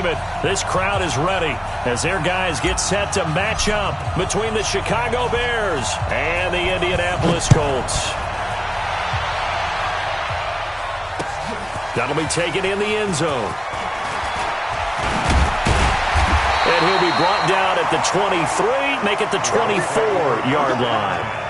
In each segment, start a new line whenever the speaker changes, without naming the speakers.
it. This crowd is ready as their guys get set to match up between the Chicago Bears and the Indianapolis Colts. That'll be taken in the end zone. And he'll be brought down at the 23, make it the 24-yard line.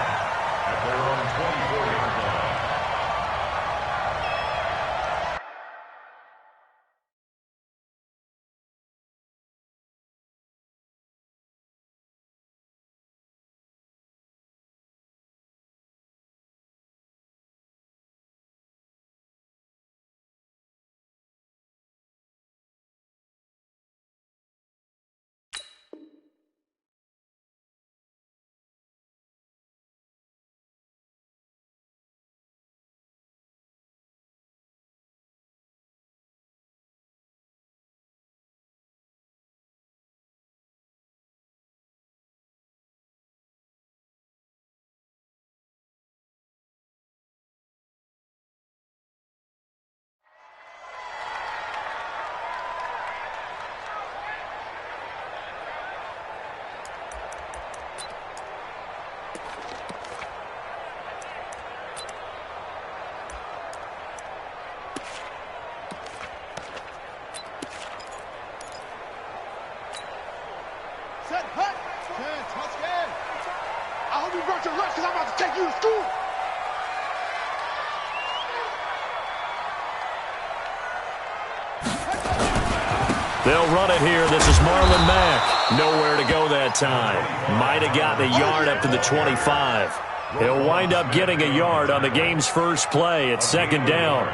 They'll run it here. This is Marlon Mack. Nowhere to go that time. Might have gotten a yard up to the 25. He'll wind up getting a yard on the game's first play. It's second down.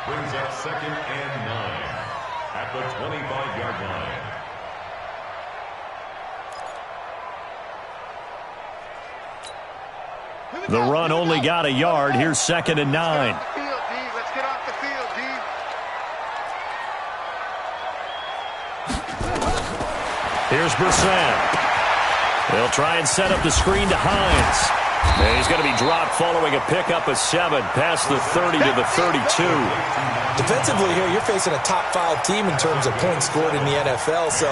Brings up 2nd and 9 at the 25-yard line.
The run only got a yard. Here's 2nd and 9.
Let's get off the field, D.
Here's Brissett. They'll try and set up the screen to Hines. And he's going to be dropped following a pickup of 7 past the 30 to the 32.
Defensively here, you're facing a top-5 team in terms of points scored in the NFL. So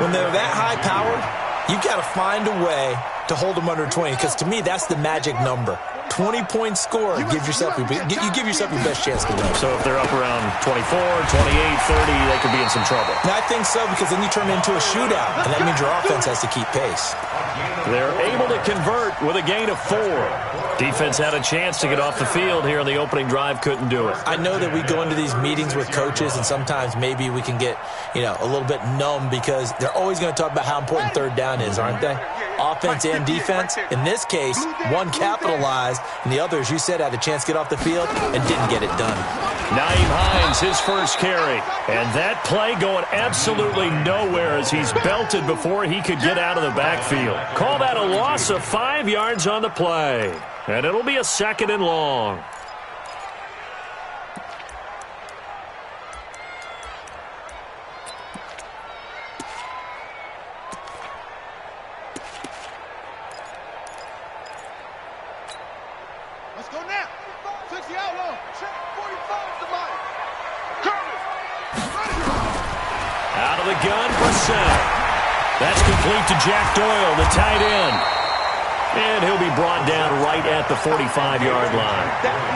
when they're that high-powered, you've got to find a way to hold them under 20, because to me, that's the magic number. 20-point score, you give yourself your best chance to win.
So if they're up around 24, 28, 30, they could be in some trouble.
And I think so, because then you turn it into a shootout, and that means your offense has to keep pace.
They're able to convert with a gain of 4. Defense had a chance to get off the field here on the opening drive, couldn't do it.
I know that we go into these meetings with coaches, and sometimes maybe we can get, a little bit numb, because they're always going to talk about how important third down is, aren't they? Offense and defense. In this case, one capitalized, and the other, as you said, had a chance to get off the field and didn't get it done.
Nyheim Hines, his first carry. And that play going absolutely nowhere as he's belted before he could get out of the backfield. Call that a loss of 5 yards on the play. And it'll be a 2nd and long.
Let's go now. 60 out long. 45 to Mike.
Out of the gun, Brissett. That's complete to Jack Doyle, the tight end. And he'll be brought down right at the 45-yard line.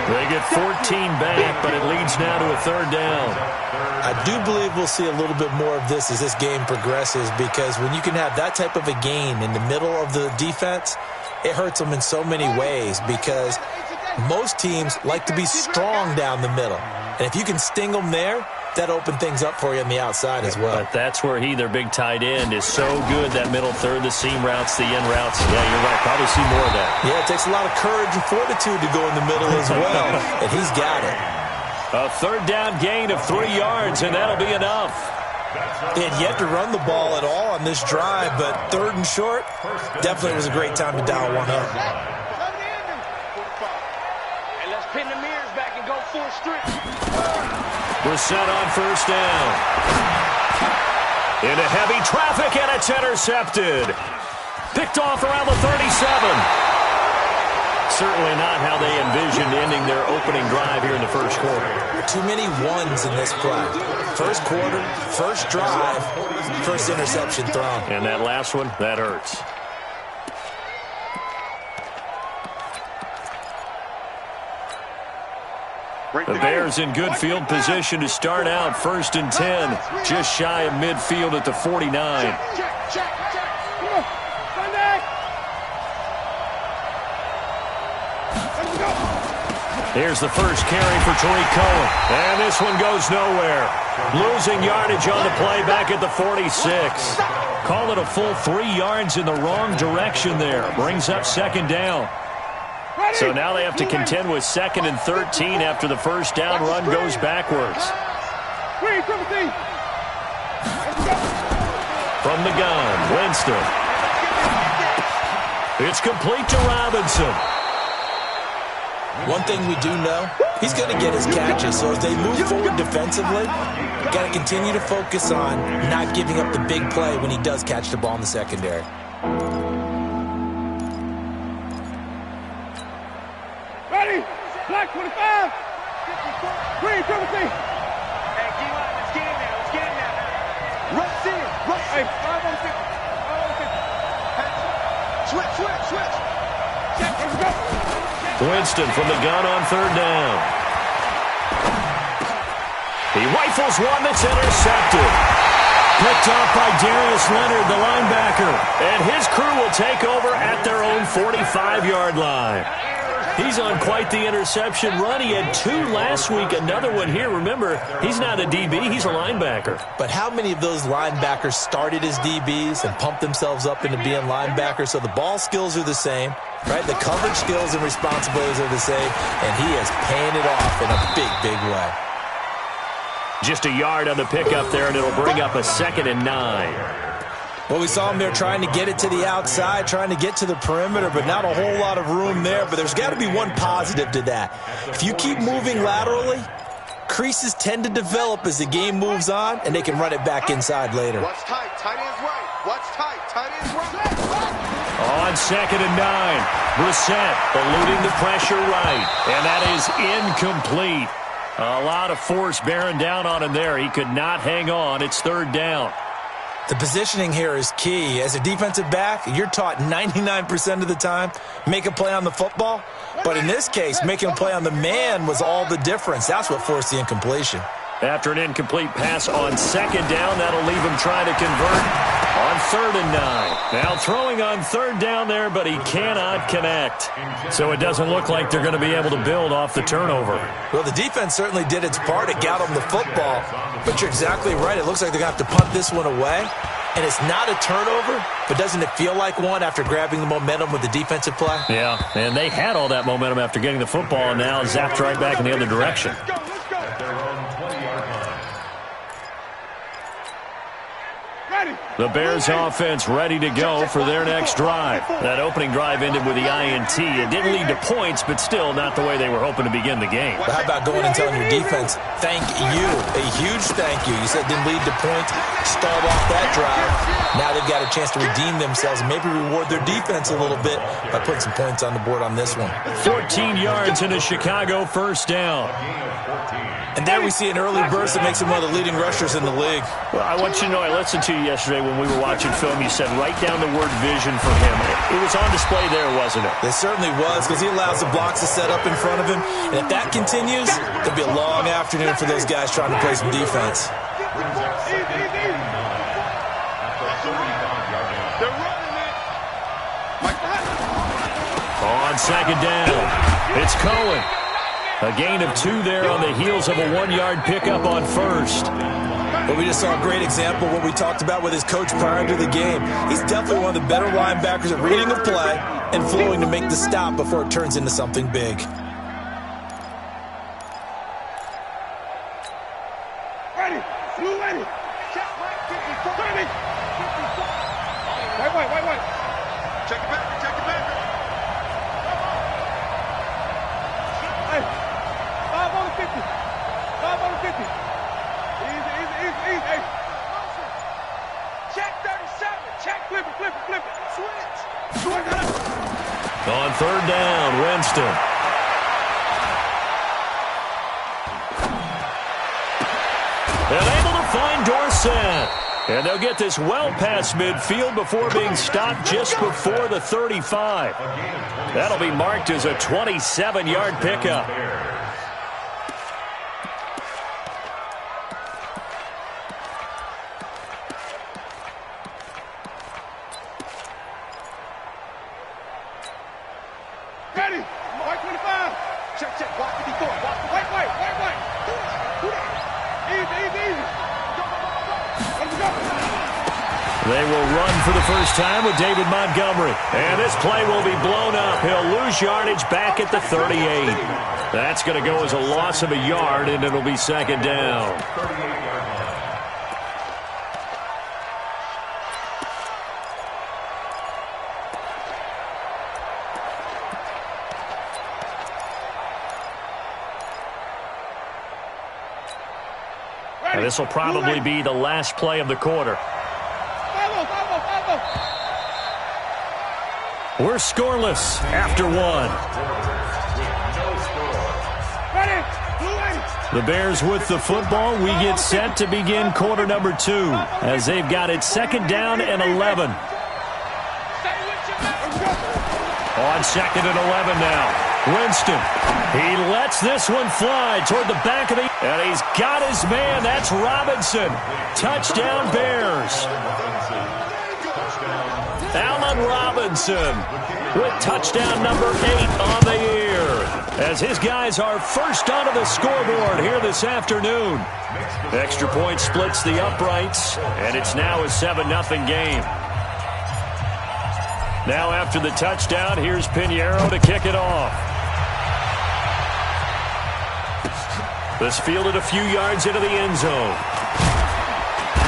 They get 14 back, but it leads now to a 3rd down.
I do believe we'll see a little bit more of this as this game progresses, because when you can have that type of a gain in the middle of the defense, it hurts them in so many ways, because most teams like to be strong down the middle. And if you can sting them there, that opened things up for you on the outside as well.
But that's where their big tight end, is so good, that middle third, the seam routes, the end routes. Yeah, you're right. Probably see more of that.
Yeah, it takes a lot of courage and fortitude to go in the middle as well, and he's got it.
A 3rd down gain of 3 yards, and that'll be enough.
They had yet to run the ball at all on this drive, but 3rd and short, definitely was a great time to dial one up.
And let's pin the mirrors back and go full strip.
Brissett on 1st down. Into heavy traffic, and it's intercepted. Picked off around the 37. Certainly not how they envisioned ending their opening drive here in the first quarter.
Too many ones in this play. First quarter, first drive, first interception thrown.
And that last one, that hurts. The Bears in good field position to start out 1st and 10, just shy of midfield at the 49. Here's the first carry for Tariq Cohen. And this one goes nowhere. Losing yardage on the play back at the 46. Call it a full 3 yards in the wrong direction there. Brings up 2nd down. So now they have to contend with 2nd and 13 after the first down run goes backwards. From the gun, Winston. It's complete to Robinson.
One thing we do know, he's going to get his catches. So as they move forward defensively, got to continue to focus on not giving up the big play when he does catch the ball in the secondary.
Ready? Black 25. Green 17. Hey, let's get in there. Let's get in there. Rush in. Rush. Hey, 5 on 50. 5 on 50. Switch. Check. Let's go.
Winston from the gun on 3rd down. He rifles one that's intercepted. Picked off by Darius Leonard, the linebacker. And his crew will take over at their own 45-yard line. He's on quite the interception run. He had 2 last week, another one here. Remember, he's not a DB, he's a linebacker.
But how many of those linebackers started as DBs and pumped themselves up into being linebackers? So the ball skills are the same, right? The coverage skills and responsibilities are the same, and he is paying it off in a big, big way.
Just a yard on the pickup there, and it'll bring up a 2nd and 9.
Well, we saw him there trying to get it to the outside, trying to get to the perimeter, but not a whole lot of room there. But there's got to be one positive to that. If you keep moving laterally, creases tend to develop as the game moves on, and they can run it back inside later.
Watch tight. Tight ends right. Watch tight. Tight ends right.
On 2nd and 9, Brissett eluding the pressure right, and that is incomplete. A lot of force bearing down on him there. He could not hang on. It's 3rd down.
The positioning here is key. As a defensive back, you're taught 99% of the time, make a play on the football. But in this case, making a play on the man was all the difference. That's what forced the incompletion.
After an incomplete pass on 2nd down, that'll leave him trying to convert on 3rd and 9. Now throwing on 3rd down there, but he cannot connect. So it doesn't look like they're going to be able to build off the turnover.
Well, the defense certainly did its part. It got them the football. But you're exactly right. It looks like they're going to have to punt this one away. And it's not a turnover, but doesn't it feel like one after grabbing the momentum with the defensive play?
Yeah, and they had all that momentum after getting the football, and now zapped right back in the other direction. The Bears offense ready to go for their next drive. That opening drive ended with the INT. It didn't lead to points, but still not the way they were hoping to begin the game.
But how about going and telling your defense, thank you, a huge thank you. You said it didn't lead to points, start off that drive. Now they've got a chance to redeem themselves and maybe reward their defense a little bit by putting some points on the board on this one.
14 yards into Chicago, 1st down.
And there we see an early burst that makes him one of the leading rushers in the league.
Well, I want you to know, I listened to you yesterday when we were watching film. You said write down the word vision for him. It was on display there, wasn't it?
It certainly was, because he allows the blocks to set up in front of him. And if that continues, it'll be a long afternoon for those guys trying to play some defense.
On 2nd down, it's Cohen. A gain of 2 there on the heels of a 1-yard pickup on 1st.
But we just saw a great example of what we talked about with his coach prior to the game. He's definitely one of the better linebackers at reading a play and flowing to make the stop before it turns into something big.
Ready. Blue ready. Check right. 50. White. Check it back. Hey. 5 on the 50. 5 on the 50. Easy. Hey. Check 37. Check. Flip it. Switch.
On third down, Winston. And able to find Dorsett. And they'll get this well past midfield before being stopped just before the 35. That'll be marked as a 27-yard pickup.
Ready? White 25. Check, check. Watch 54. Wait. Easy. Let's go.
They will run for the first time with David Montgomery. And this play will be blown up. He'll lose yardage back at the 38. That's going to go as a loss of a yard, and it'll be second down. And this will probably be the last play of the quarter. We're scoreless after one. The Bears with the football. We get set to begin quarter number 2 as they've got it second down and 11. On second and 11 now. Winston. He lets this one fly toward the back of the... And he's got his man. That's Robinson. Touchdown, Bears. Allen Robinson with touchdown number 8 on the year. As his guys are first onto the scoreboard here this afternoon. Extra point splits the uprights, and it's now a 7-0 game. Now after the touchdown, here's Pinheiro to kick it off. This fielded a few yards into the end zone.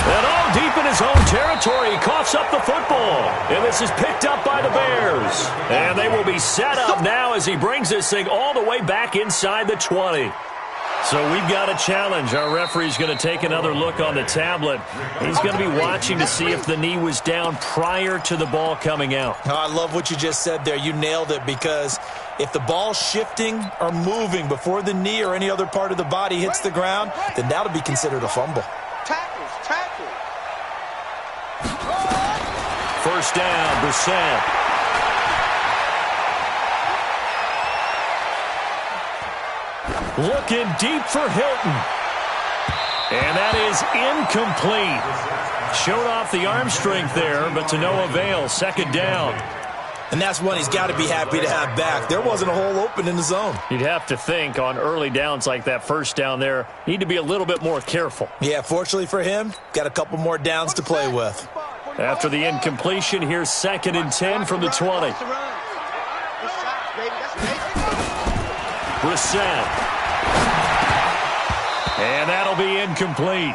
And all deep in his own territory, he coughs up the football. And this is picked up by the Bears. And they will be set up now as he brings this thing all the way back inside the 20. So we've got a challenge. Our referee's going to take another look on the tablet. He's going to be watching to see if the knee was down prior to the ball coming out.
Oh, I love what you just said there. You nailed it, because if the ball's shifting or moving before the knee or any other part of the body hits the ground, then that'll be considered a fumble.
Tackle.
First down, Brissett. Looking deep for Hilton. And that is incomplete. Showed off the arm strength there, but to no avail. Second down.
And that's one he's got to be happy to have back. There wasn't a hole open in the zone.
You'd have to think on early downs like that first down there, need to be a little bit more careful.
Yeah, fortunately for him, got a couple more downs to play with.
After the incompletion, here's second and 10 from the 20. Brissett. And that'll be incomplete.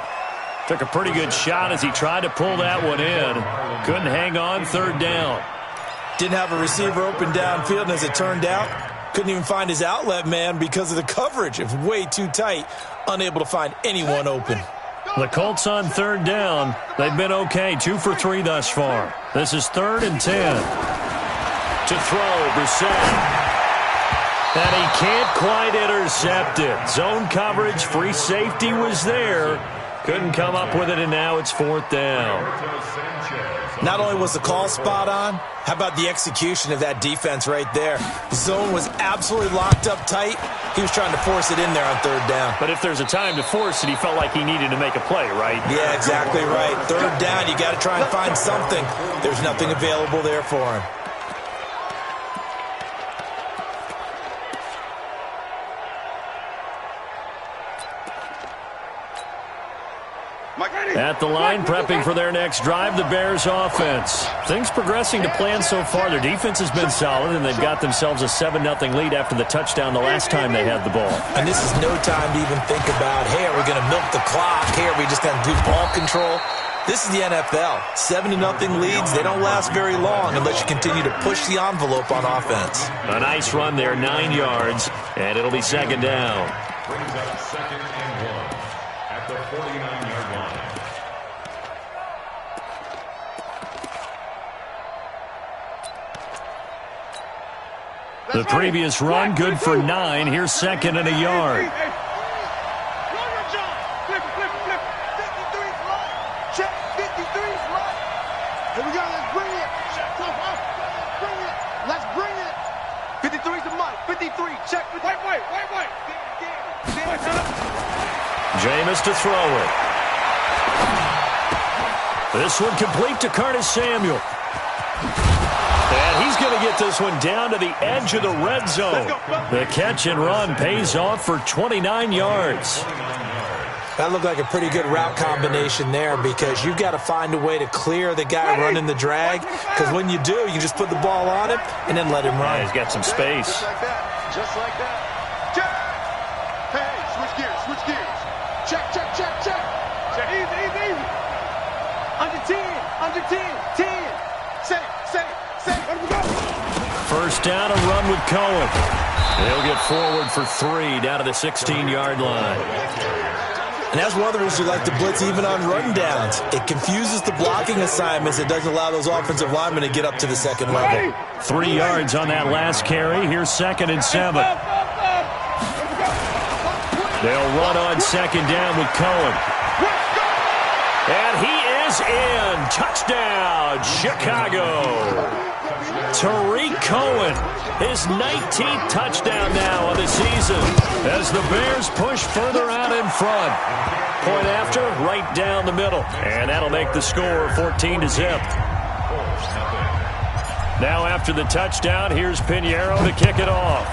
Took a pretty good shot as he tried to pull that one in. Couldn't hang on, third down.
Didn't have a receiver open downfield, and as it turned out, couldn't even find his outlet man because of the coverage. It was way too tight, unable to find anyone open.
The Colts on third down. They've been okay, 2 for 3 thus far. This is third and 10. To throw, Brissett. And he can't quite intercept it. Zone coverage, free safety was there. Couldn't come up with it, and now it's fourth down.
Not only was the call spot on, how about the execution of that defense right there? The zone was absolutely locked up tight. He was trying to force it in there on third down.
But if there's a time to force it, he felt like he needed to make a play, right?
Yeah, exactly right. Third down, you got to try and find something. There's nothing available there for him.
At the line, prepping for their next drive, the Bears offense. Things progressing to plan so far. Their defense has been solid, and they've got themselves a 7-0 lead after the touchdown the last time they had the ball.
And this is no time to even think about, hey, are we going to milk the clock? Hey, are we just going to do ball control? This is the NFL. 7-0 leads, they don't last very long unless you continue to push the envelope on offense.
A nice run there, 9 yards, and it'll be second down.
Brings up second and 1 at the 49-yard line.
The previous run, good for 9. Here's second and a yard.
Flip it. 53's right. Check. 53's right. Here we go. Let's bring it. Let's bring it. 53's the mic. 53. Check. Wait.
Jameis to throw it. This one complete to Curtis Samuel. And he's going to get this one down to the edge of the red zone. The catch and run pays off for 29 yards.
That looked like a pretty good route combination there because you've got to find a way to clear the guy running the drag, because when you do, you just put the ball on him and then let him run.
Yeah, he's got some space.
Just like that. Check. Hey, switch gears. Check. Easy. Under 10. 10. Set it. Let him go.
First down, a run with Cohen. He'll get forward for 3 down to the 16-yard line.
And that's one of the reasons you like to blitz even on run downs. It confuses the blocking assignments. It doesn't allow those offensive linemen to get up to the second level.
3 yards on that last carry. Here's second and 7. They'll run on second down with Cohen. And he is in. Touchdown, Chicago. Tariq Cohen, his 19th touchdown now of the season as the Bears push further out in front. Point after, right down the middle. And that'll make the score 14-0. Now after the touchdown, here's Pinheiro to kick it off.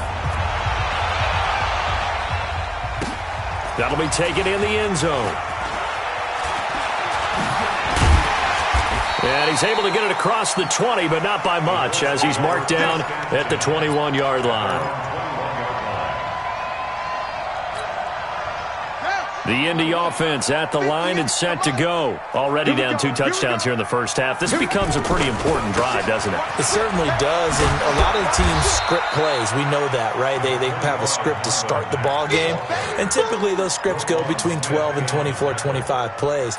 That'll be taken in the end zone. And he's able to get it across the 20, but not by much, as he's marked down at the 21-yard line. The Indy offense at the line and set to go. Already down 2 touchdowns here in the first half. This becomes a pretty important drive, doesn't it?
It certainly does, and a lot of the teams script plays. We know that, right? They have a script to start the ball game, and typically those scripts go between 12 and 24, 25 plays.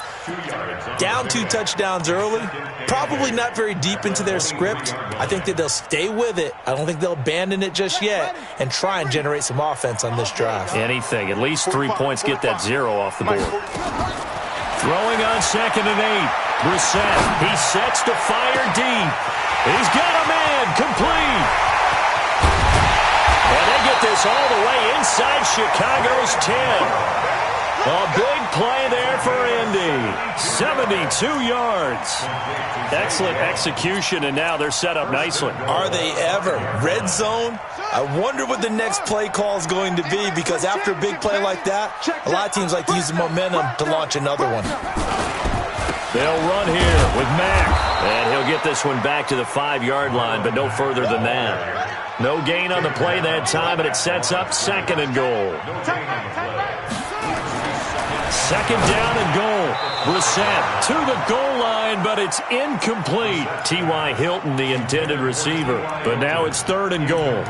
Down 2 touchdowns early, probably not very deep into their script. I think that they'll stay with it. I don't think they'll abandon it just yet and try and generate some offense on this drive.
Anything. At least 3 points, get that 0 off the board. Throwing on second and 8. Brissett, he sets to fire deep. He's got a man, complete. And they get this all the way inside Chicago's 10. A big play there for Indy. 72 yards. Excellent execution, and now they're set up nicely.
Are they ever? Red zone? I wonder what the next play call is going to be, because after a big play like that, a lot of teams like to use the momentum to launch another one.
They'll run here with Mack, and he'll get this one back to the 5-yard line, but no further than that. No gain on the play that time, and it sets up second and goal. Second down and goal. Brissett to the goal line, but it's incomplete. T.Y. Hilton, the intended receiver. But now it's third and goal.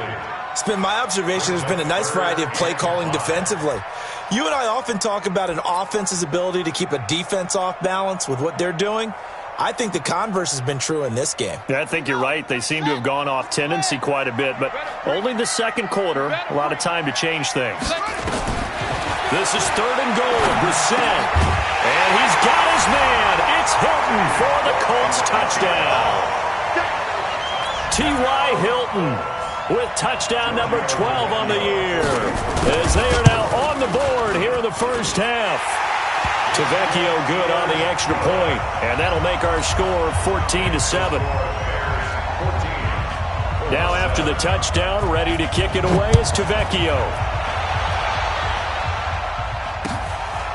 It's been my observation there's been a nice variety of play calling defensively. You and I often talk about an offense's ability to keep a defense off balance with what they're doing. I think the converse has been true in this game.
Yeah, I think you're right. They seem to have gone off tendency quite a bit, but only the second quarter, a lot of time to change things. This is third and goal. Brissett. And he's got his man. It's Hilton for the Colts touchdown. T.Y. Hilton with touchdown number 12 on the year, as they are now on the board here in the first half. Tavecchio good on the extra point, and that'll make our score 14-7. Now after the touchdown, ready to kick it away is Tavecchio.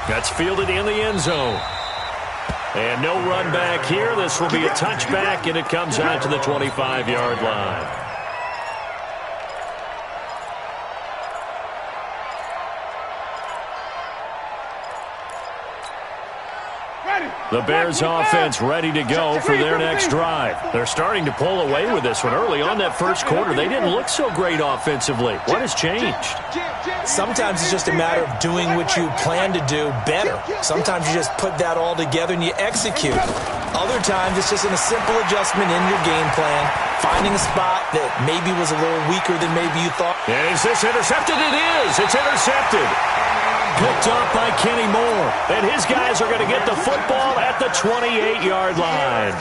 That's fielded in the end zone. And no run back here. This will be a touchback, and it comes out to the 25-yard line. The Bears offense ready to go for their next drive. They're starting to pull away with this one. Early on that first quarter, they didn't look so great offensively. What has changed?
Sometimes it's just a matter of doing what you plan to do better. Sometimes you just put that all together and you execute. Other times it's just a simple adjustment in your game plan. finding a spot that maybe was a little weaker than maybe you thought.
Is this intercepted? It is. It's intercepted. Picked up by Kenny Moore. And his guys are going to get the football at the 28-yard line.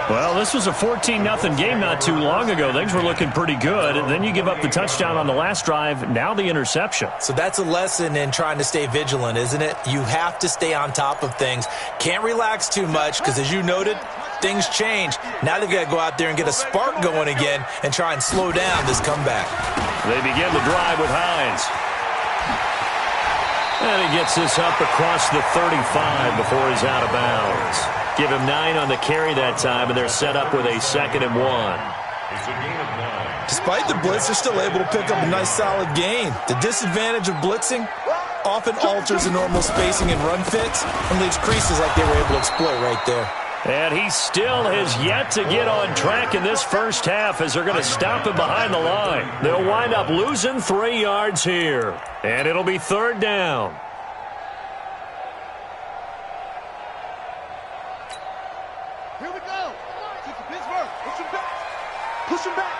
Well, this was a 14-0 game not too long ago. Things were looking pretty good. And then you give up the touchdown on the last drive. Now the interception.
So that's a lesson in trying to stay vigilant, isn't it? You have to stay on top of things. Can't relax too much because, as you noted, things change. Now they've got to go out there and get a spark going again and try and slow down this comeback.
They begin the drive with Hines. And he gets this up across the 35 before he's out of bounds. Give him 9 on the carry that time, and they're set up with a 2nd and 1.
It's a gain of 9.
Despite the blitz, they're still able to pick up a nice, solid gain. The disadvantage of blitzing often alters the normal spacing and run fits and leaves creases like they were able to exploit right there.
And he still has yet to get on track in this first half as they're going to stop him behind the line. They'll wind up losing 3 yards here. And it'll be 3rd down.
Here we go. Take the Pittsburgh. Push him back. Push him back.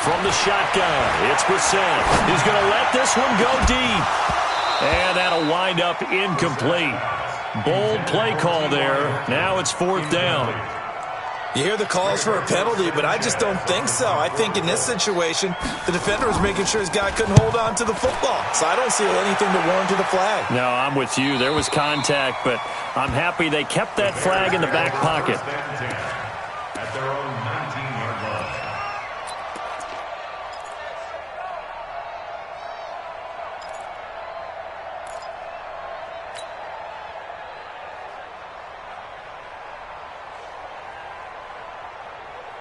From the shotgun, it's Brissett. He's going to let this one go deep. And that'll wind up incomplete. Bold play call there. Now it's 4th down.
You hear the calls for a penalty, but I just don't think so. I think in this situation, the defender was making sure his guy couldn't hold on to the football. So I don't see anything to warrant to the flag.
No, I'm with you. There was contact, but I'm happy they kept that flag in the back pocket.
At their own 19-yard line.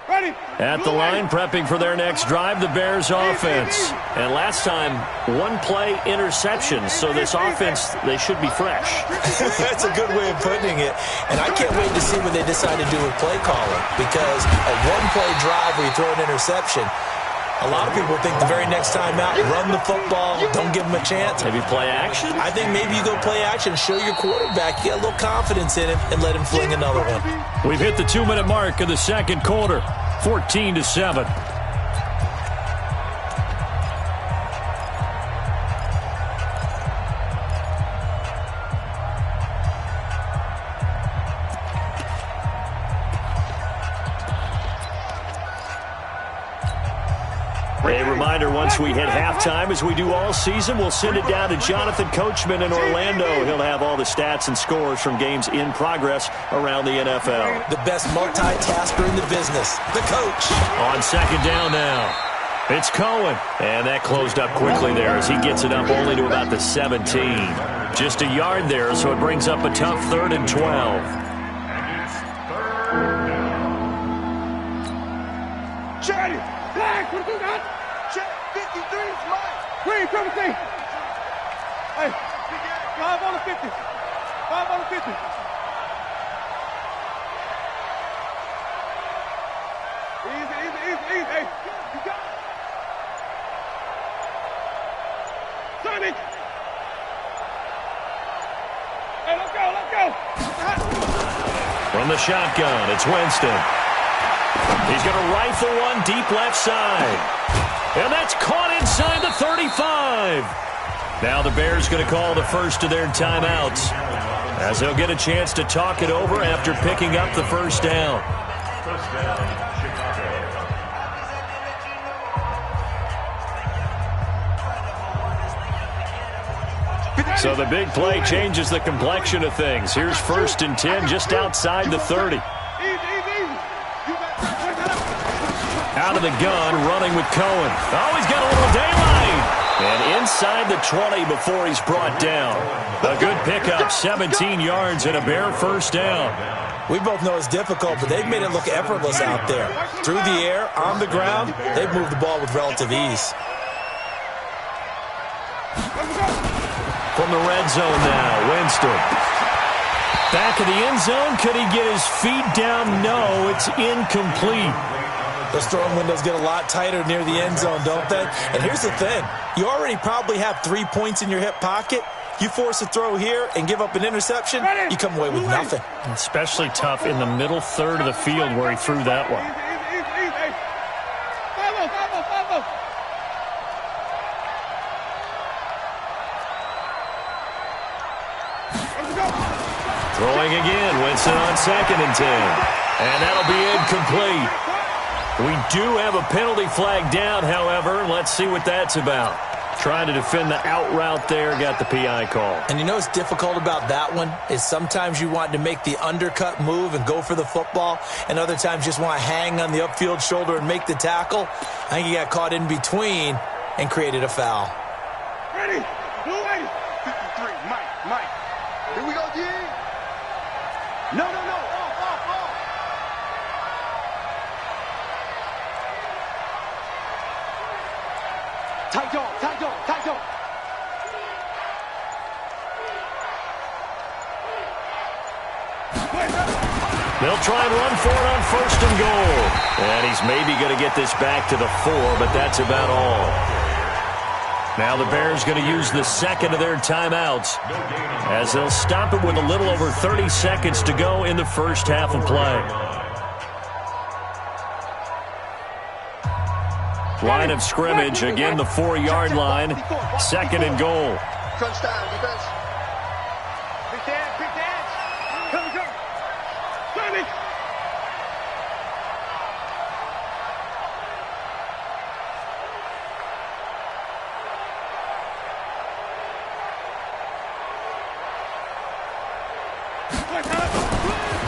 Ready.
At the line, prepping for their next drive, the Bears offense. And last time, 1-play interception. So this offense, they should be fresh.
That's a good way of putting it. And I can't wait to see what they decide to do with play calling. Because a 1-play drive where you throw an interception, a lot of people think the very next time out, run the football, don't give them a chance.
Maybe play action?
I think maybe you go play action, show your quarterback, get a little confidence in him, and let him fling another one.
We've hit the 2-minute mark of the second quarter, 14-7. A reminder, once we hit halftime, as we do all season, we'll send it down to Jonathan Coachman in Orlando. He'll have all the stats and scores from games in progress around the NFL.
The best multitasker in the business, the coach.
On 2nd down now, it's Cohen. And that closed up quickly there as he gets it up only to about the 17. Just a yard there, so it brings up a tough 3rd and 12.
And it's 3rd down.
Charlie. Flag. What do you got? Check. 53 is mine. Green, triple T. Hey. 5 on the 50. 5 on the 50. Easy. Hey, you got it. Sonny. Hey, let's go.
From the shotgun, it's Winston. He's going to rifle one deep left side. And that's caught inside the 35. Now the Bears going to call the first of their timeouts, as they'll get a chance to talk it over after picking up the first down.
First down, Chicago.
So the big play changes the complexion of things. Here's 1st and 10 just outside the 30. Out of the gun, running with Cohen. Oh, he's got a little daylight. And inside the 20 before he's brought down. A good pickup, 17 yards and a Bear first down.
We both know it's difficult, but they've made it look effortless out there. Through the air, on the ground, they've moved the ball with relative ease.
From the red zone now, Winston. Back of the end zone, could he get his feet down? No, it's incomplete.
Those throwing windows get a lot tighter near the end zone, don't they? And here's the thing. You already probably have 3 points in your hip pocket. You force a throw here and give up an interception, you come away with nothing.
Especially tough in the middle third of the field where he threw that one. Throwing again, Winston on 2nd and 10. And that'll be incomplete. We do have a penalty flag down, however. Let's see what that's about. Trying to defend the out route there, got the PI call.
And you know what's difficult about that one is sometimes you want to make the undercut move and go for the football, and other times just want to hang on the upfield shoulder and make the tackle. I think he got caught in between and created a foul.
Ready? Blue 53, Mike. Here we go, D. No. Off. Tight dog.
They'll try and run for it on 1st and goal. And he's maybe going to get this back to the 4, but that's about all. Now the Bears going to use the 2nd of their timeouts as they'll stop it with a little over 30 seconds to go in the first half of play. Line of scrimmage, again the 4-yard line, 2nd and goal.
Crunch down, defense. Big dance. Come. Johnny.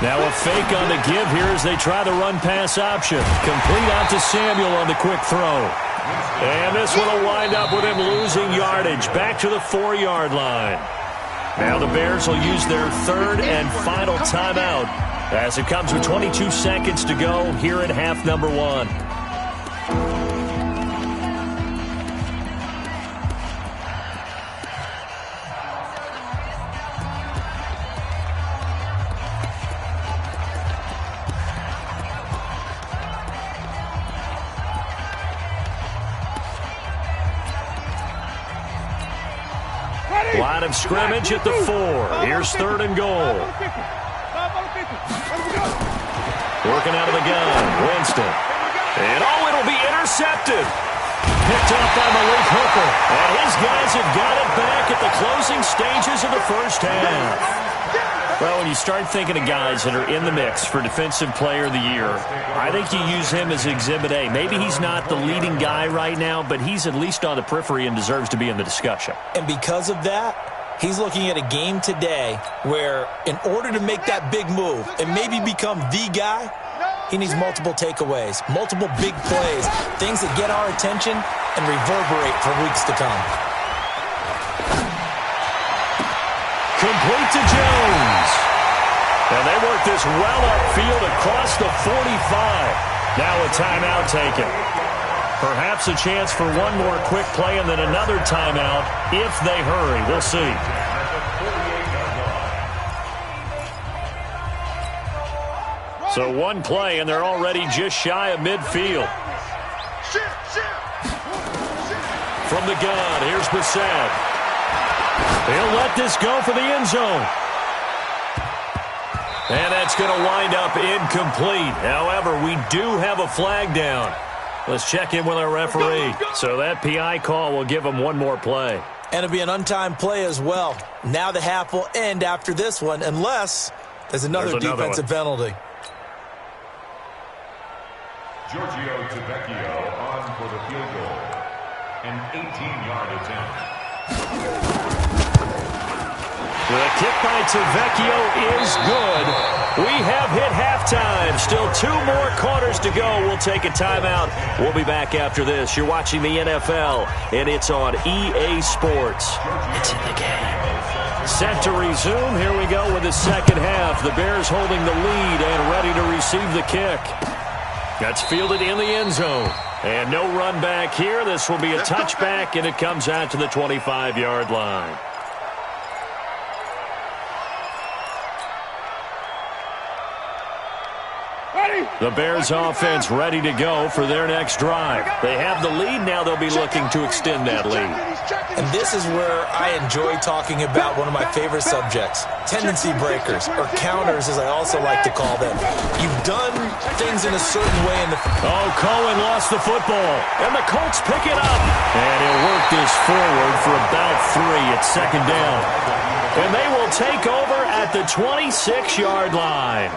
Now a fake on the give here as they try the run-pass option. Complete out to Samuel on the quick throw. And this one will wind up with him losing yardage. Back to the 4-yard line. Now the Bears will use their 3rd and final timeout as it comes with 22 seconds to go here at half number 1. Line of scrimmage at the 4. Here's 3rd and goal. Working out of the gun, Winston. And it'll be intercepted. Picked up by Malik Hooker. And his guys have got it back at the closing stages of the first half. Well, when you start thinking of guys that are in the mix for Defensive Player of the Year, I think you use him as Exhibit A. Maybe he's not the leading guy right now, but he's at least on the periphery and deserves to be in the discussion.
And because of that, he's looking at a game today where in order to make that big move and maybe become the guy, he needs multiple takeaways, multiple big plays, things that get our attention and reverberate for weeks to come.
Complete to Jones. And they work this well upfield across the 45. Now a timeout taken. Perhaps a chance for one more quick play and then another timeout if they hurry. We'll see. So one play, and they're already just shy of midfield. From the gun, here's Bissett. He'll let this go for the end zone. And that's going to wind up incomplete. However, we do have a flag down. Let's check in with our referee. So that PI call will give him one more play.
And it'll be an untimed play as well. Now the half will end after this one, unless there's another defensive penalty.
Giorgio Tavecchio on for the field goal. An 18-yard attempt.
The kick by Tavecchio is good. We have hit halftime. Still 2 more quarters to go. We'll take a timeout. We'll be back after this. You're watching the NFL, and it's on EA Sports. It's in the game. Set to resume. Here we go with the second half. The Bears holding the lead and ready to receive the kick. That's fielded in the end zone. And no run back here. This will be a touchback, and it comes out to the 25-yard line. The Bears offense ready to go for their next drive. They have the lead now. They'll be looking to extend that lead.
And this is where I enjoy talking about one of my favorite subjects, tendency breakers, or counters as I also like to call them. You've done things in a certain way in the...
Oh, Cohen lost the football, and the Colts pick it up. And he'll work this forward for about 3 at second down. And they will take over at the 26-yard line.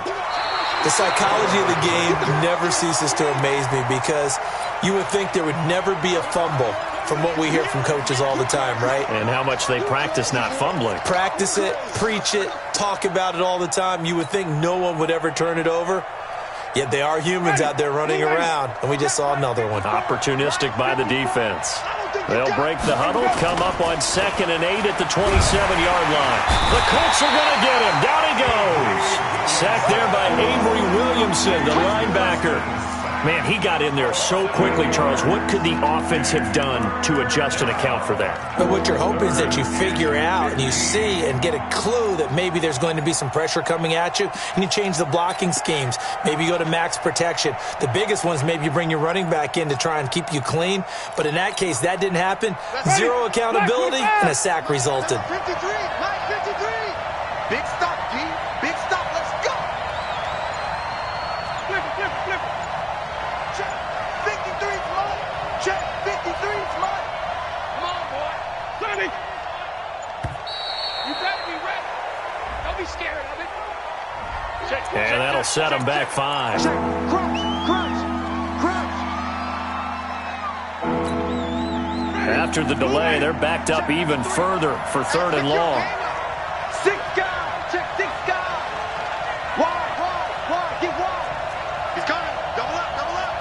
The psychology of the game never ceases to amaze me because you would think there would never be a fumble from what we hear from coaches all the time, right?
And how much they practice not fumbling.
Practice it, preach it, talk about it all the time. You would think no one would ever turn it over. Yet they are humans out there running around, and we just saw another one.
Opportunistic by the defense. They'll break the huddle, come up on 2nd and 8 at the 27-yard line. The Colts are going to get him. Down he goes. Sacked there by Avery Williamson, the linebacker. Man, he got in there so quickly, Charles. What could the offense have done to adjust and account for that?
But what you're hoping is that you figure out and you see and get a clue that maybe there's going to be some pressure coming at you, and you change the blocking schemes. Maybe you go to max protection. The biggest one is maybe you bring your running back in to try and keep you clean. But in that case, that didn't happen. Zero accountability, and a sack resulted.
53, line 53. Big stop, G. Big stop. Let's go. Flip it, flip it, flip it. Check. 53's mine. Check. 53's mine. Come on, boy. Sonny. You better be ready. Don't be scared of it. Check.
And that'll set them back 5.
Check. Crouch, crouch, crouch.
After the delay, they're backed up even further for 3rd and long.
6 guys. Check 6 guys. Wide, get wide. He's coming. Double up, double up.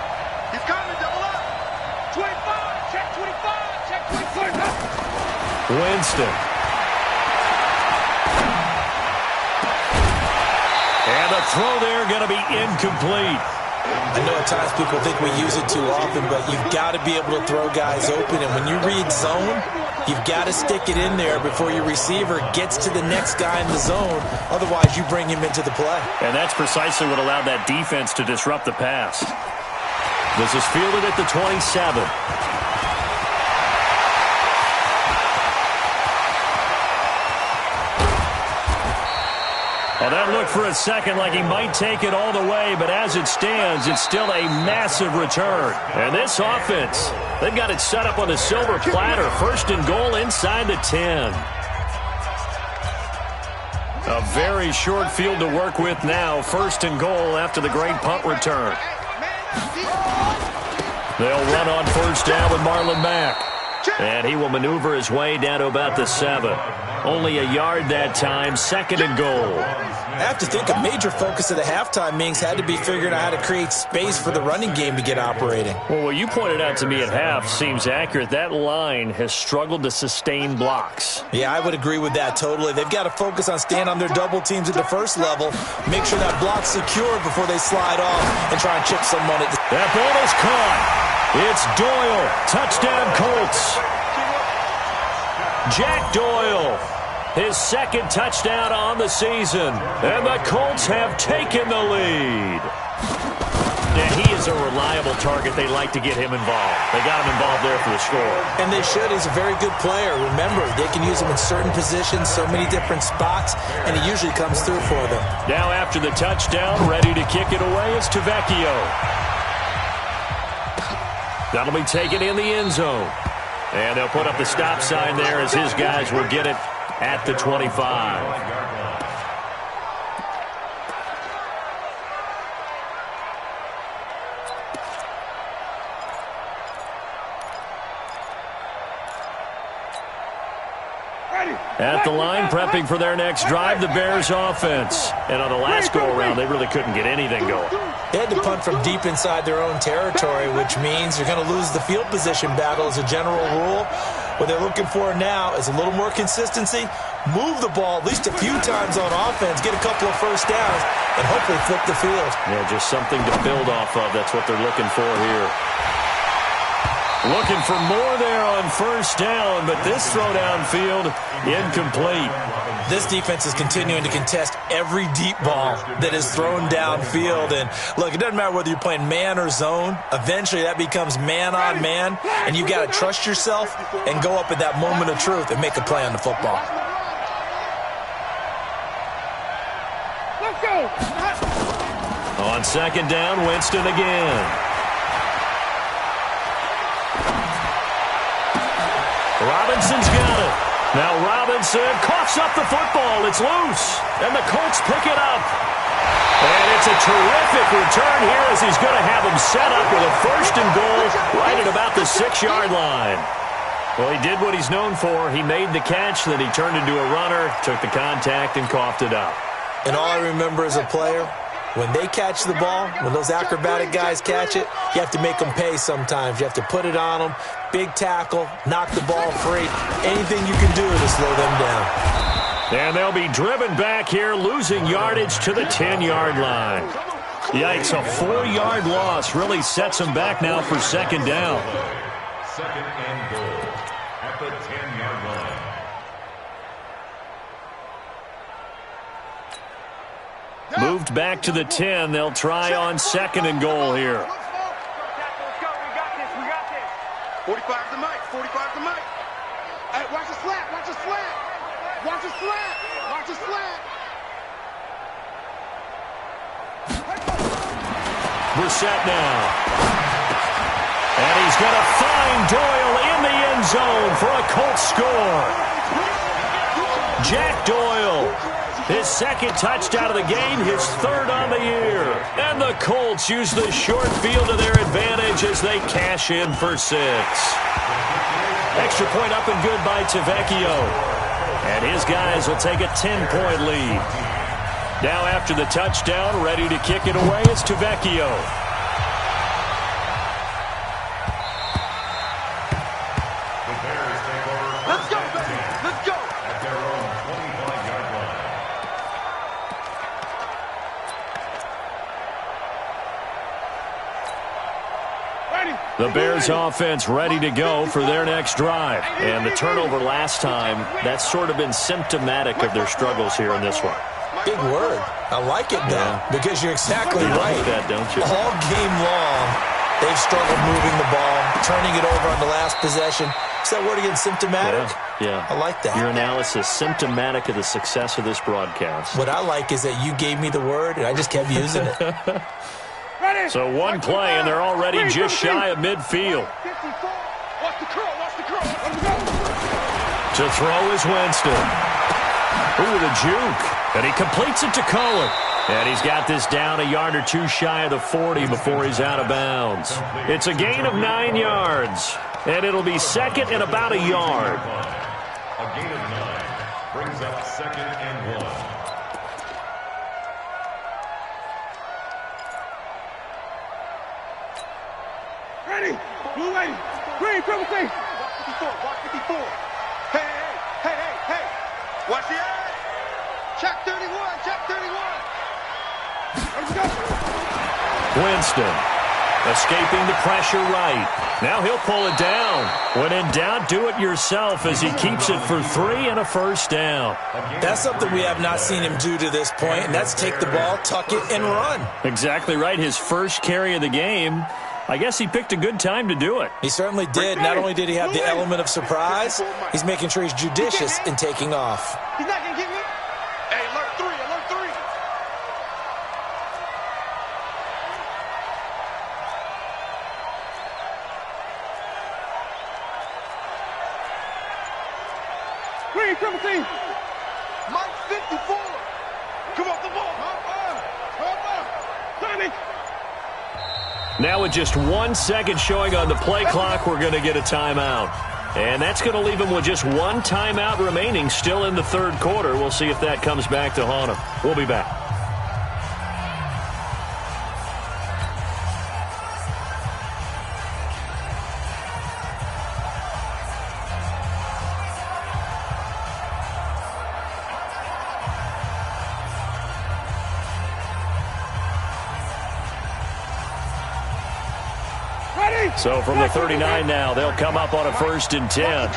He's coming, double up. 25, check 25, check 25.
Winston. And the throw there going to be incomplete.
I know at times people think we use it too often, but you've got to be able to throw guys open. And when you read zone, you've got to stick it in there before your receiver gets to the next guy in the zone. Otherwise, you bring him into the play.
And that's precisely what allowed that defense to disrupt the pass. This is fielded at the 27. Well, that looked for a second like he might take it all the way, but as it stands, it's still a massive return. And this offense, they've got it set up on the silver platter. 1st and goal inside the 10. A very short field to work with now. 1st and goal after the great punt return. They'll run on 1st down with Marlon Mack. And he will maneuver his way down to about the 7. Only a yard that time. 2nd and goal.
I have to think a major focus of the halftime meetings had to be figuring out how to create space for the running game to get operating.
Well, what you pointed out to me at half seems accurate. That line has struggled to sustain blocks.
Yeah, I would agree with that totally. They've got to focus on staying on their double teams at the first level, make sure that block's secure before they slide off and try and chip someone at the...
That ball is caught. It's Doyle. Touchdown, Colts. Jack Doyle. His 2nd touchdown on the season. And the Colts have taken the lead. Yeah, he is a reliable target. They like to get him involved. They got him involved there for the score.
And they should. He's a very good player. Remember, they can use him in certain positions, so many different spots, and he usually comes through for them.
Now after the touchdown, ready to kick it away is Tavecchio. That'll be taken in the end zone. And they'll put up the stop sign there as his guys will get it at the 25. At the line, prepping for their next drive, the Bears offense. And on the last go-around, they really couldn't get anything going.
They had to punt from deep inside their own territory, which means you're going to lose the field position battle as a general rule. What they're looking for now is a little more consistency, move the ball at least a few times on offense, get a couple of first downs, and hopefully flip the field.
Yeah, just something to build off of. That's what they're looking for here. Looking for more there on first down, but this throw downfield incomplete.
This defense is continuing to contest every deep ball that is thrown downfield. And look, it doesn't matter whether you're playing man or zone. Eventually that becomes man on man, and you've got to trust yourself and go up at that moment of truth and make a play on the football.
Let's go.
On second down, Winston again. Robinson's got it. Now Robinson coughs up the football. It's loose, and the Colts pick it up. And it's a terrific return here as he's going to have him set up with a first and goal right at about the 6-yard line. Well, he did what he's known for. He made the catch, then he turned into a runner, took the contact, and coughed it up.
And all I remember as a player, when they catch the ball, when those acrobatic guys catch it, you have to make them pay sometimes. You have to put it on them, big tackle, knock the ball free, anything you can do to slow them down.
And they'll be driven back here, losing yardage to the 10-yard line. Yikes, a 4-yard loss really sets them back now for second down.
Second and goal at the 10-yard line.
Moved back to the 10. They'll try on second and goal here.
Let's go. We got this. 45's the mic. 45's the mic. Hey, watch the slat. Watch the slat. Watch the slat. Watch the slat.
Brissett now. And he's going to find Doyle in the end zone for a Colts score. Jack Doyle, his second touchdown of the game, his third on the year. And the Colts use the short field to their advantage as they cash in for 6. Extra point up and good by Tavecchio. And his guys will take a 10-point lead. Now after the touchdown, ready to kick it away is Tavecchio.
Let's go, baby. Let's go.
At their own 25-yard line.
The Bears offense ready to go for their next drive. And the turnover last time, that's sort of been symptomatic of their struggles here in this one.
Big word. I like it now because you're exactly right.
Like that, don't you?
All game long, they've struggled moving the ball, turning it over on the last possession. Is that word again, symptomatic?
Yeah.
I like that.
Your analysis, symptomatic of the success of this broadcast.
What I like is that you gave me the word, and I just kept using it.
So one play, and they're already just shy of midfield.
Watch the curl. Watch the curl. Let's go.
To throw is Winston. Ooh, the juke. And he completes it to Cohen. And he's got this down a yard or two shy of the 40 before he's out of bounds. It's a gain of 9 yards. And it'll be second and about a yard.
A gain of 9 brings up second and 1.
Ready. Blue lady. Green, triple C. Watch 54. Hey. Watch the eye. Check 31. Check 31. Let's go.
Winston escaping the pressure right. Now he'll pull it down. When in doubt, do it yourself as he keeps it for 3 and a first down.
That's something we have not seen him do to this point, and that's take the ball, tuck it, and run.
Exactly right. His first carry of the game. I guess he picked a good time to do it.
He certainly did. Not only did he have the element of surprise, he's making sure he's judicious in taking off.
He's not going to get me. Hey, alert 3. Alert 3. Green, triple C. Mike 54. Come off the ball. Sonny.
Now with just 1 second showing on the play clock, we're going to get a timeout. And that's going to leave him with just 1 timeout remaining still in the third quarter. We'll see if that comes back to haunt him. We'll be back.
Ready?
So from the 39 now, they'll come up on a 1st and 10.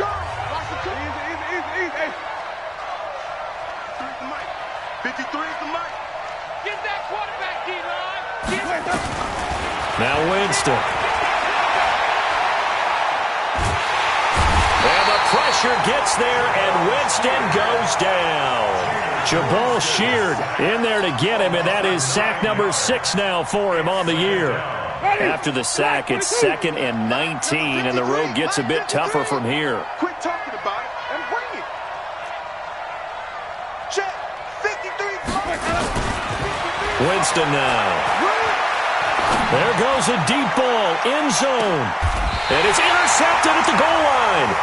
Now Winston. And the pressure gets there, and Winston goes down. Jabal Sheard in there to get him, and that is sack number 6 now for him on the year. After the sack, it's 2nd and 19, and the road gets a bit tougher from here.
Quit talking about it and bring it. Check. 53.
Winston now. There goes a deep ball, end zone. And it's intercepted at the goal line.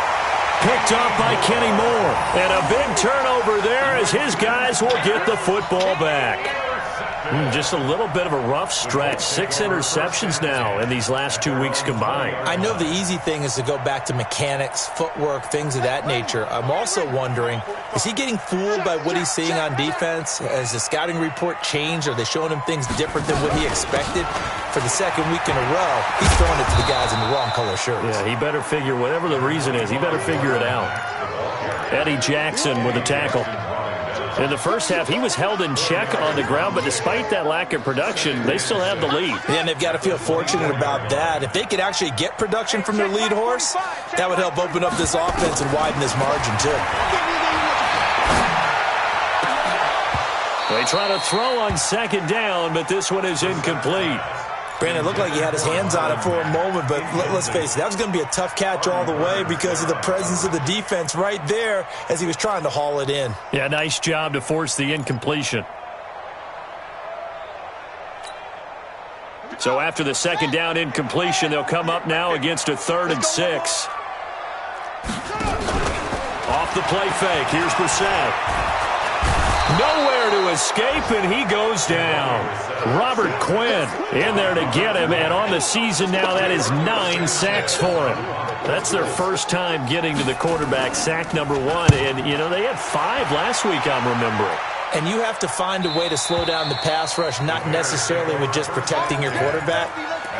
Picked up by Kenny Moore. And a big turnover there as his guys will get the football back. Just a little bit of a rough stretch. 6 interceptions now in these last 2 weeks combined.
I know the easy thing is to go back to mechanics, footwork, things of that nature. I'm also wondering, is he getting fooled by what he's seeing on defense? Has the scouting report changed? Are they showing him things different than what he expected? For the 2nd week in a row, he's throwing it to the guys in the wrong color shirts.
Yeah, he better figure, whatever the reason is, he better figure it out. Eddie Jackson with a tackle. In the first half, he was held in check on the ground, but despite that lack of production, they still have the lead.
Yeah, and they've got to feel fortunate about that. If they could actually get production from their lead horse, that would help open up this offense and widen this margin, too.
They try to throw on 2nd down, but this one is incomplete.
Brandon, it looked like he had his hands on it for a moment, but let's face it, that was going to be a tough catch all the way because of the presence of the defense right there as he was trying to haul it in.
Yeah, nice job to force the incompletion. So after the 2nd down incompletion, they'll come up now against a 3rd and 6. Off the play fake, here's Brissett. Nowhere to escape, and he goes down. Robert Quinn in there to get him, and on the season now, that is 9 sacks for him. That's their first time getting to the quarterback, sack number 1, and, you know, they had 5 last week, I'm remembering.
And you have to find a way to slow down the pass rush, not necessarily with just protecting your quarterback,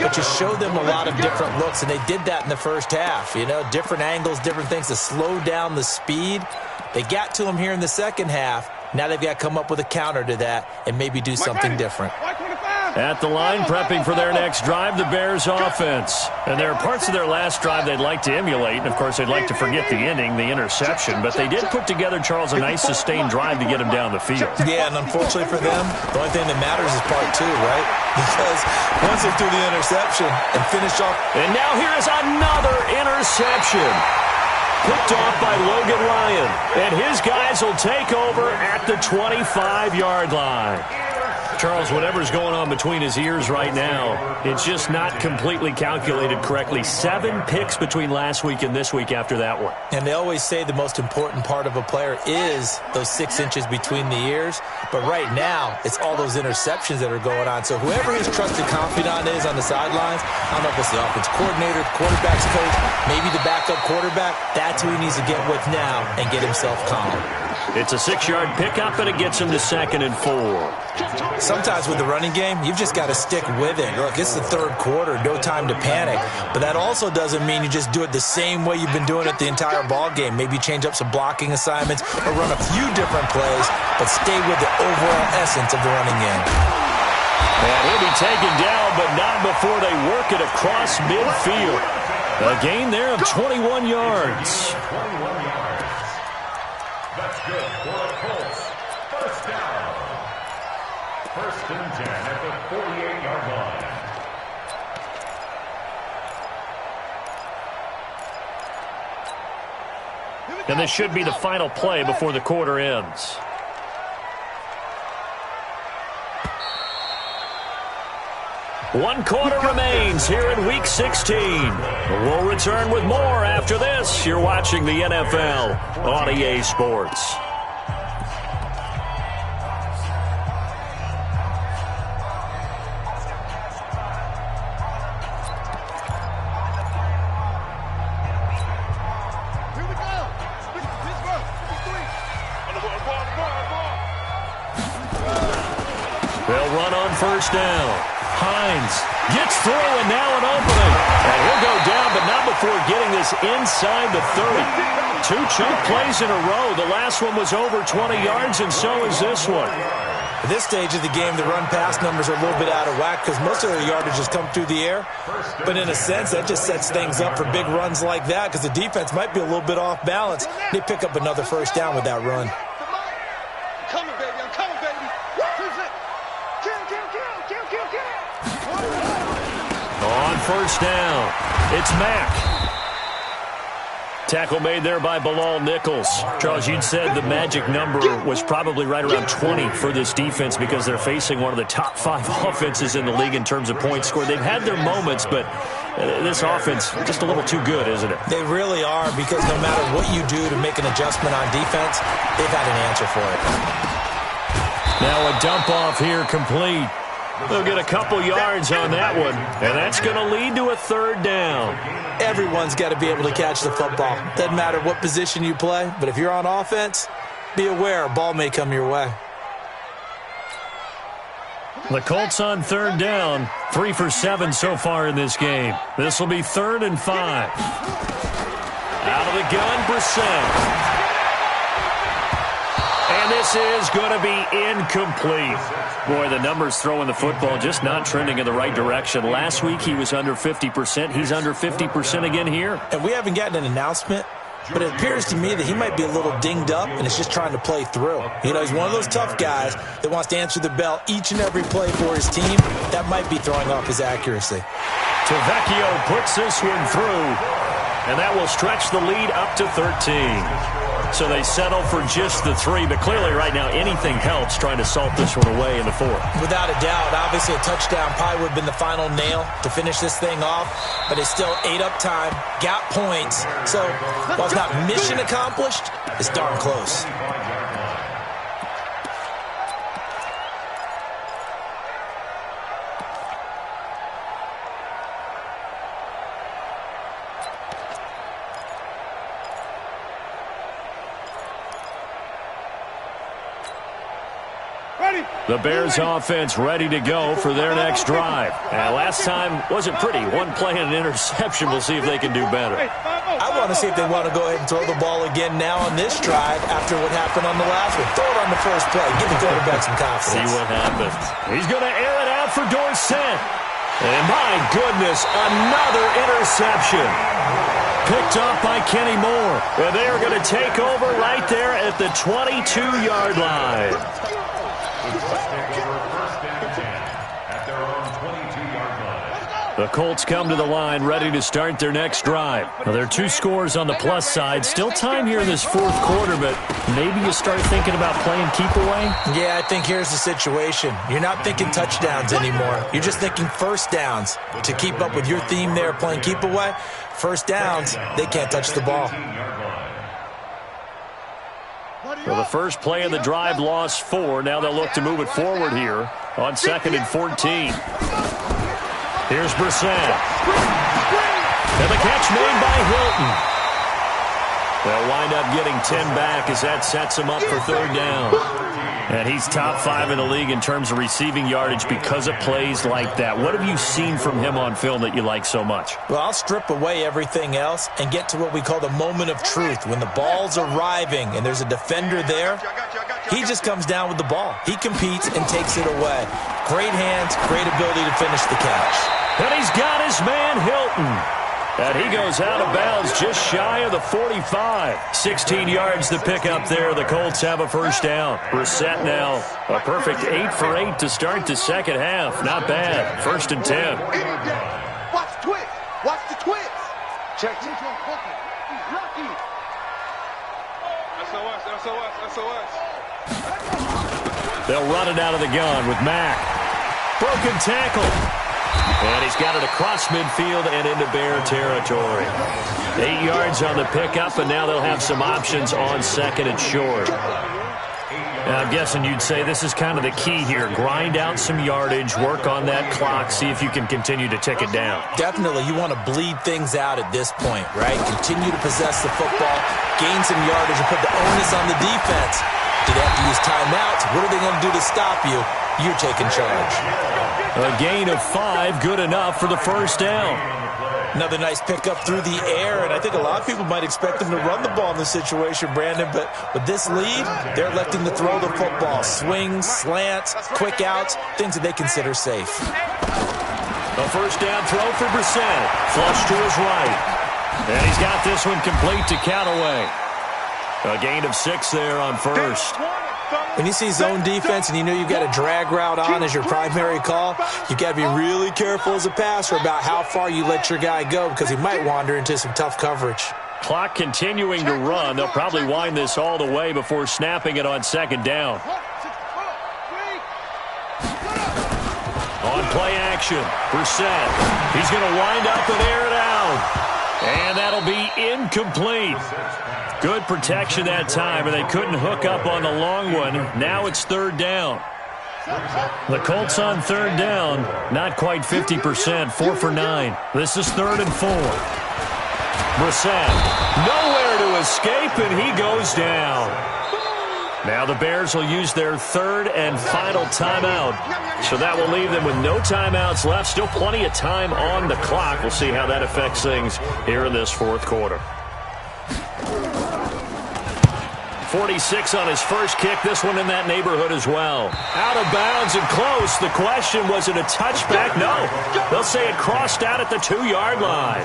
but you show them a lot of different looks, and they did that in the first half. You know, different angles, different things to slow down the speed. They got to him here in the 2nd half. Now they've got to come up with a counter to that and maybe do something different.
At the line, prepping for their next drive, the Bears offense. And there are parts of their last drive they'd like to emulate. And, of course, they'd like to forget the ending, the interception. But they did put together, Charles, a nice sustained drive to get him down the field.
Yeah, and unfortunately for them, the only thing that matters is part 2, right? Because once they threw the interception and finished off.
And now here is another interception. Picked off by Logan Ryan. And his guys will take over at the 25-yard line. Charles, whatever's going on between his ears right now, it's just not completely calculated correctly. 7 picks between last week and this week after that one.
And they always say the most important part of a player is those 6 inches between the ears. But right now, it's all those interceptions that are going on. So whoever his trusted confidant is on the sidelines, I don't know if it's the offense coordinator, the quarterback's coach, maybe the backup quarterback, that's who he needs to get with now and get himself calm.
It's a 6-yard pickup, and it gets him to 2nd and 4.
Sometimes with the running game, you've just got to stick with it. Look, it's the 3rd quarter, no time to panic. But that also doesn't mean you just do it the same way you've been doing it the entire ball game. Maybe change up some blocking assignments or run a few different plays, but stay with the overall essence of the running game.
And he'll be taken down, but not before they work it across midfield. A gain there of 21 yards.
That's good for the Colts. First down. 1st and 10 at the 48-yard line.
And this should be the final play before the quarter ends. One quarter remains here in Week 16. We'll return with more after this. You're watching the NFL on EA Sports. They'll run on 1st down. Hines gets through, and now an opening. And he'll go down, but not before getting this inside the 30. 2 chunk plays in a row. The last one was over 20 yards, and so is this one.
At this stage of the game, the run-pass numbers are a little bit out of whack because most of their yardage has come through the air. But in a sense, that just sets things up for big runs like that because the defense might be a little bit off balance. They pick up another first down with that run.
I'm coming, baby. I'm coming, baby.
On first down, it's Mack. Tackle made there by Bilal Nichols. Charles, you'd said the magic number was probably right around 20 for this defense because they're facing one of the top 5 offenses in the league in terms of points scored. They've had their moments, but this offense just a little too good, isn't it?
They really are because no matter what you do to make an adjustment on defense, they've had an answer for it.
Now a dump off here complete. They'll get a couple yards on that one, and that's going to lead to a third down.
Everyone's got to be able to catch the football. Doesn't matter what position you play, but if you're on offense, be aware a ball may come your way.
The Colts on third down, 3 for 7 so far in this game. This will be 3rd and 5. Out of the gun, Brissett. And this is going to be incomplete. Boy, the numbers throwing the football just not trending in the right direction. Last week he was under 50%. He's under 50% again here.
And we haven't gotten an announcement, but it appears to me that he might be a little dinged up and is just trying to play through. You know, he's one of those tough guys that wants to answer the bell each and every play for his team. That might be throwing off his accuracy.
Tavecchio puts this one through, and that will stretch the lead up to 13. So they settle for just the 3, but clearly right now anything helps trying to salt this one away in the 4th.
Without a doubt, obviously a touchdown probably would have been the final nail to finish this thing off, but it's still ate up time, got points. So while it's not mission accomplished, it's darn close.
The Bears offense ready to go for their next drive. And last time wasn't pretty. 1 play and an interception. We'll see if they can do better.
I want to see if they want to go ahead and throw the ball again now on this drive after what happened on the last one. Throw it on the first play. Give the quarterback some confidence.
See what happens. He's going to air it out for Dorsett. And my goodness, another interception. Picked up by Kenny Moore. And they are going to take over right there at the 22-yard line. The Colts come to the line ready to start their next drive. Now, there are 2 scores on the plus side. Still time here in this 4th quarter, but maybe you start thinking about playing keep away?
Yeah, I think here's the situation. You're not thinking touchdowns anymore. You're just thinking first downs. To keep up with your theme there, playing keep away, first downs, they can't touch the ball.
Well, the first play of the drive lost 4. Now they'll look to move it forward here on 2nd and 14. Here's Brissett. And the catch made by Hilton. They'll wind up getting 10 back as that sets him up for 3rd down. And he's top 5 in the league in terms of receiving yardage because of plays like that. What have you seen from him on film that you like so much?
Well, I'll strip away everything else and get to what we call the moment of truth. When the ball's arriving and there's a defender there, he just comes down with the ball. He competes and takes it away. Great hands, great ability to finish the catch.
And he's got his man, Hilton. And he goes out of bounds just shy of the 45. 16 yards to pick up there. The Colts have a first down. Brissett now a perfect 8 for 8 to start the second half. Not bad. 1st and 10.
Watch the twist. Watch the twist. Check.
They'll run it out of the gun with Mack. Broken tackle. And he's got it across midfield and into Bear territory. 8 yards on the pickup, and now they'll have some options on 2nd and short. Now, I'm guessing you'd say this is kind of the key here. Grind out some yardage, work on that clock, see if you can continue to tick it down.
Definitely, you want to bleed things out at this point, right? Continue to possess the football, gain some yardage, and put the onus on the defense Do they have to use timeouts? What are they going to do to stop you? You're taking charge.
A gain of 5, good enough for the first down.
Another nice pickup through the air, and I think a lot of people might expect them to run the ball in this situation, Brandon, but with this lead, they're electing to throw the football. Swings, slants, quick outs, things that they consider safe.
A first down throw for Brissett. Flush to his right. And he's got this one complete to Callaway. A gain of 6 there on first.
When you see zone defense and you know you've got a drag route on as your primary call, you've got to be really careful as a passer about how far you let your guy go because he might wander into some tough coverage.
Clock continuing to run. They'll probably wind this all the way before snapping it on second down. On play action, Brissett. He's going to wind up and air it out. And that'll be incomplete. Good protection that time, and they couldn't hook up on the long one. Now it's third down. The Colts on third down, not quite 50%, 4 for 9. This is 3rd and 4. Brissett, nowhere to escape, and he goes down. Now the Bears will use their 3rd and final timeout. So that will leave them with no timeouts left. Still plenty of time on the clock. We'll see how that affects things here in this 4th quarter. 46 on his first kick. This one in that neighborhood as well. Out of bounds and close. The question, was it a touchback? No. They'll say it crossed out at the 2-yard line.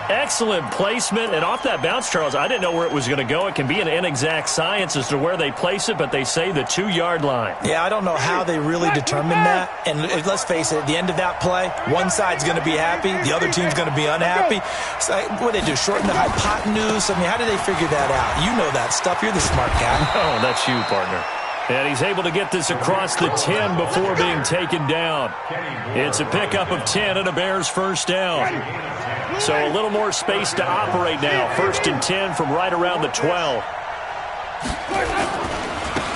Excellent placement. And off that bounce, Charles, I didn't know where it was going to go. It can be an inexact science as to where they place it, but they say the 2-yard line.
Yeah, I don't know how they really determine that. And let's face it, at the end of that play, one side's going to be happy, the other team's going to be unhappy. So, what do they do, shorten the hypotenuse? I mean, how do they figure that out? You know that stuff. You're the smart guy.
Oh, that's you, partner. And he's able to get this across the 10 before being taken down. It's a pickup of 10 and a Bears first down. So a little more space to operate now. 1st and 10 from right around the 12.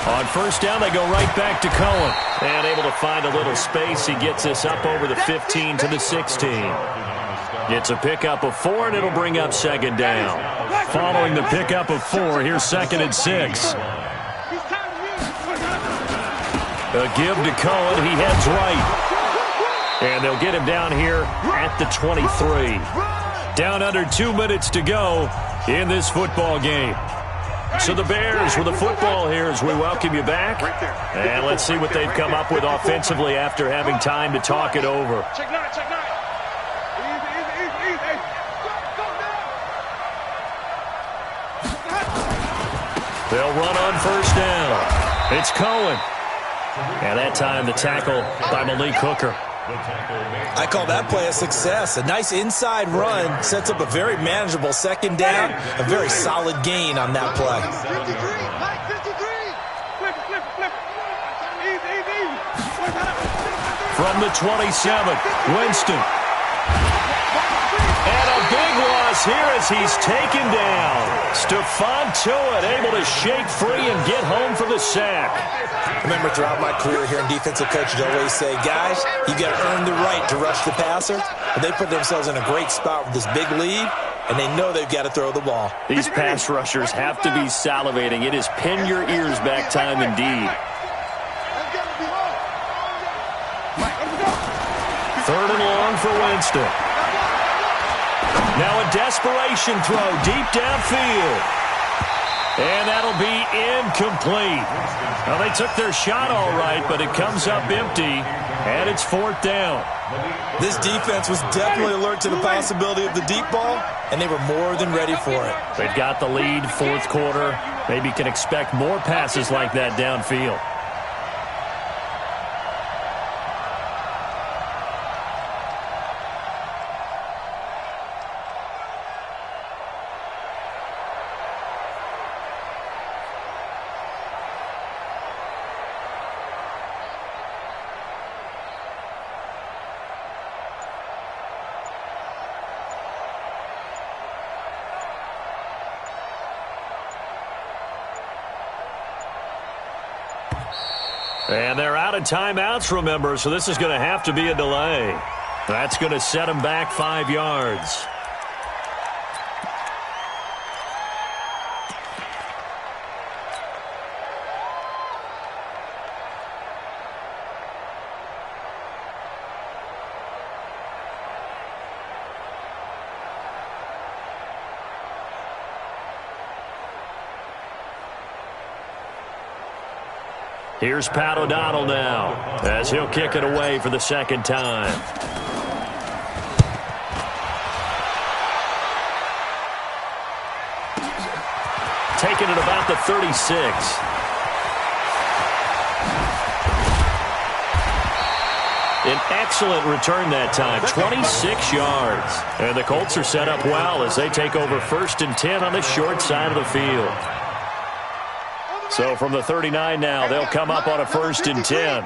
On first down, they go right back to Cohen. And able to find a little space. He gets this up over the 15 to the 16. It's a pickup of 4, and it'll bring up second down. Following the pickup of 4, here's 2nd and 6. A give to Cohen. He heads right. And they'll get him down here at the 23. Down under 2 minutes to go in this football game. So the Bears with the football here as we welcome you back. And let's see what they've come up with offensively after having time to talk it over.
Check 9, check 9. Easy.
They'll run on first down. It's Cohen. And that time the tackle by Malik Hooker.
I call that play a success. A nice inside run sets up a very manageable second down. A very solid gain on that play.
53. Flip. Easy.
From the 27, Winston. And a big loss here as he's taken down. Stephon Tuitt able to shake free and get home for the sack.
Remember, throughout my career here in defensive coaches, I always say, guys, you got to earn the right to rush the passer. But they put themselves in a great spot with this big lead, and they know they've got to throw the ball.
These pass rushers have to be salivating. It is pin your ears back time indeed. 3rd and long for Winston. Now a desperation throw deep downfield. And that'll be incomplete. Well, they took their shot all right, but it comes up empty, and it's 4th down.
This defense was definitely alert to the possibility of the deep ball, and they were more than ready for it.
They've got the lead, 4th quarter. Maybe can expect more passes like that downfield. And they're out of timeouts, remember, so this is going to have to be a delay. That's going to set them back 5 yards. Here's Pat O'Donnell now as he'll kick it away for the second time. Taking it about the 36. An excellent return that time, 26 yards. And the Colts are set up well as they take over 1st and 10 on the short side of the field. So from the 39 now, they'll come up on a 1st and 10.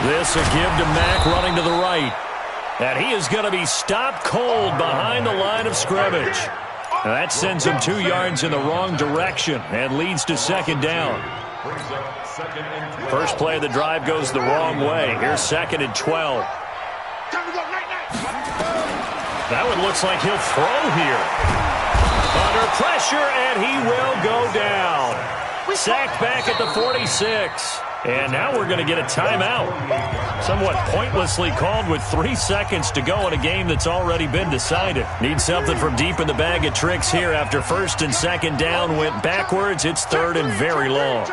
This a give to Mack running to the right. And he is going to be stopped cold behind the line of scrimmage. That sends him 2 yards in the wrong direction and leads to 2nd down. First play of the drive goes the wrong way. Here's 2nd and 12. That one looks like he'll throw here. Under pressure, and he will go down. Sacked back at the 46. And now we're going to get a timeout. Somewhat pointlessly called with 3 seconds to go in a game that's already been decided. Need something from deep in the bag of tricks here after 1st and 2nd down went backwards. It's 3rd and very long.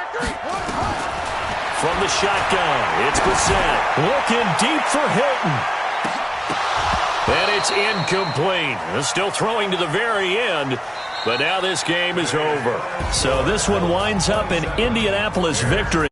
From the shotgun, it's Brissett. Looking deep for Hilton. And it's incomplete. Still throwing to the very end. But now this game is over. So this one winds up an Indianapolis victory.